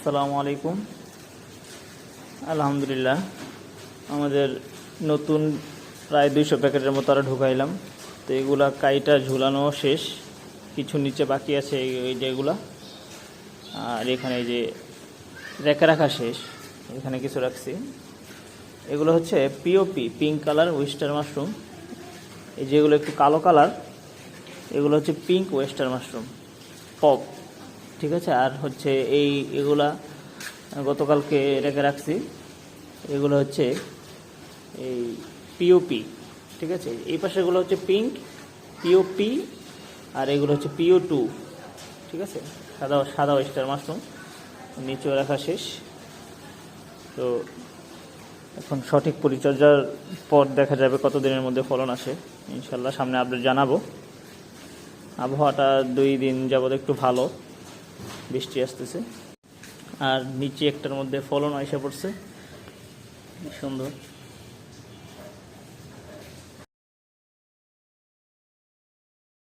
আসসালামু আলাইকুম। আলহামদুলিল্লাহ, আমাদের নতুন প্রায় 200 প্যাকেটের মতো আরও ঢুকাইলাম। তো এগুলা কাইটা ঝুলানো শেষ, কিছু নিচে বাকি আছে এই যেগুলা। আর এখানে এই যে রেখে রাখা শেষ, এখানে কিছু রাখছি। এগুলো হচ্ছে POP, pink colour oyster mushroom. এই যেগুলো একটু কালো কালার, এগুলো হচ্ছে পিঙ্ক ওয়েস্টার মাশরুম পপ, ঠিক আছে। আর হচ্ছে এগুলা গতকালকে রেখে রাখছি, এগুলো হচ্ছে এই পিওপি, ঠিক আছে। এই পাশে এগুলো হচ্ছে পিঙ্ক পিওপি, আর এগুলো হচ্ছে পিও2, ঠিক আছে। সাদা ওয়েস্টার মাশরুম নিচেও রাখা শেষ। তো এখন সঠিক পরিচর্যার পর দেখা যাবে কত দিনের মধ্যে ফলন আসে। ইনশাল্লাহ সামনে আপডেট জানাবো। আবহাওয়াটা 2 দিন যাবত একটু ভালো, বৃষ্টি আসতেছে। আর নিচে একটার মধ্যে ফলন এসে পড়ছে, সুন্দর।